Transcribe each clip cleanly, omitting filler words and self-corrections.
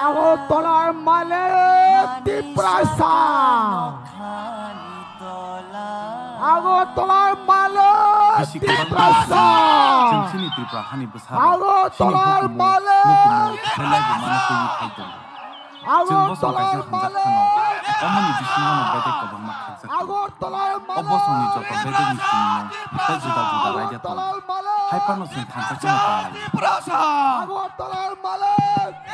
আগরতলার মালে ত্রিপ্রাসা আগরতলার মালে ত্রিপ্রাসা আগরতলার মালে আগরতলার মালে 어머니 비신나는 베데 거방 막 각자 어버성이 저거 베데 미신노 베주다 주다 라이자 또 하이파노슨 단짝지나 또 ত্রিপ্রাসা আগরতলার মালে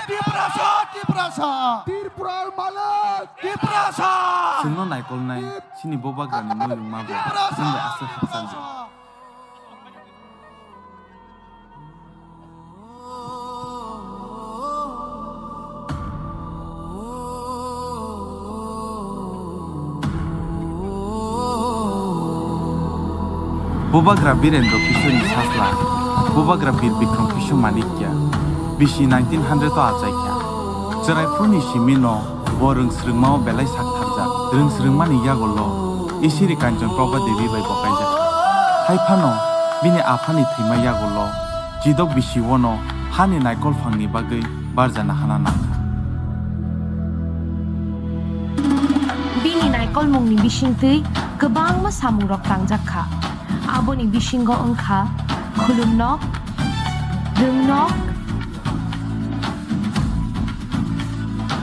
ত্রিপ্রাসা ত্রিপ্রাসা ত্রিপুরার মালে ত্রিপ্রাসা 증너 날꼴나이 신이 보바그라니 너 용마고 승배 아스 학산지 Bubagra birendo kishoni chasla Bubagra bir bikrom kishu malikya bishi 1900 to achaikya cherai phuni shimino borung srungmao belai sak thakjak rung srungmani yagollo isiri kanjon proba devi bai bokaijak haiphano bini aphani thima yagollo jidok bishi wono hani naikol phangni bagai barjana hana nakha bini naikol mungni bisingtui gobang ma samurok tangjakha aboni bisingo ongkha khulumnok rungnog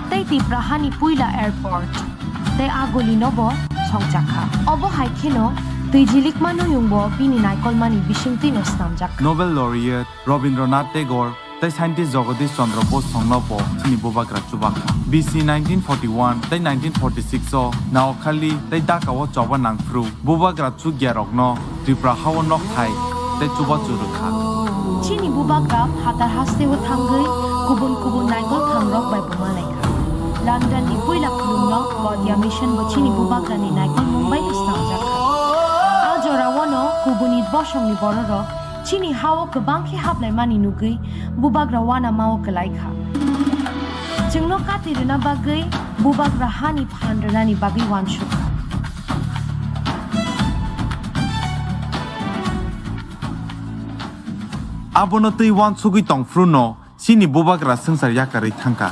tei Tipraha ni puila airport tei agoli nobo songjakha obo haikheno tuijilik manu yungbo bini naikol mani bisingti no snamjak Nobel laureate Rabindranath Tagore tei scientist Jagadish Chandra Bose songnopo chini Bubagra chubakha BC 1941 tei 1946 o naokhali tei dakawo choba nangfru Bubagra chu gyarokno Tipraha wo nok thai tei chuba churukha chini Bubagra hatar haste ho thangai kubun naikol thangrok bai bumalekha London ni puila khulumnok Gaudiya mission bo chini Bubagra ni naikol Mumbai no snamjakha ajora wono kubuni bosong ni bororok chini hawo kebangkhe hablai mani nugui Bubagra wana mawo kelaikha jengno katirina bagai Bubagra hani phandrana ni bagai wansukha abono tei wan sugui tongfru no chini Bubagra sengsar yakari thangka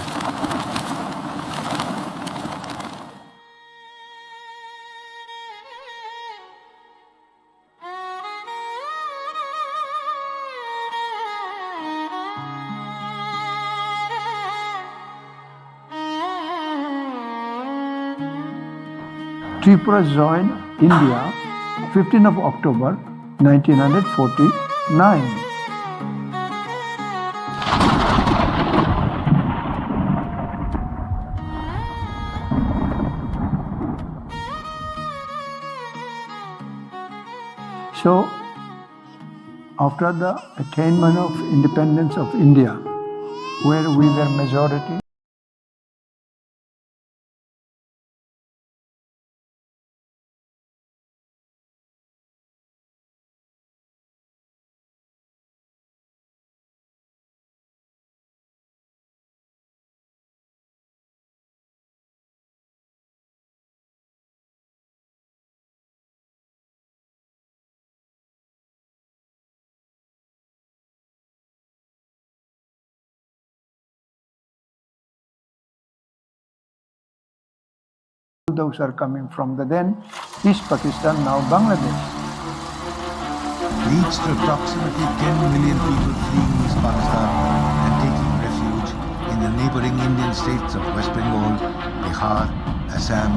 Tripura joined India 15 of October 1949. So, after the attainment of independence of India, where we were majority, those are coming from the then East Pakistan, now Bangladesh. Reached approximately 10 million people fleeing East Pakistan and taking refuge in the neighboring Indian states of West Bengal, Bihar, Assam,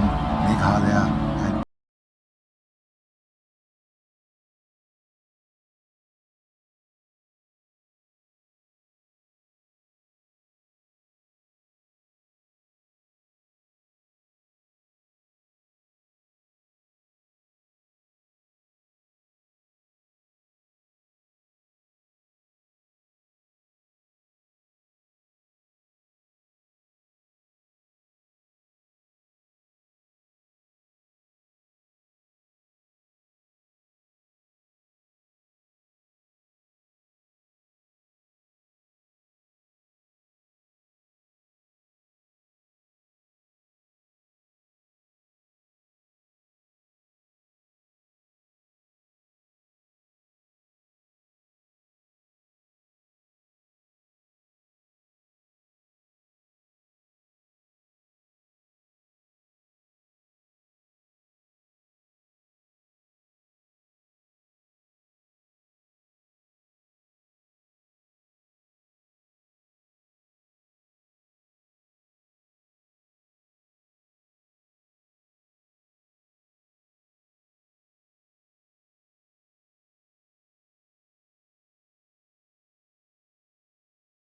Meghalaya,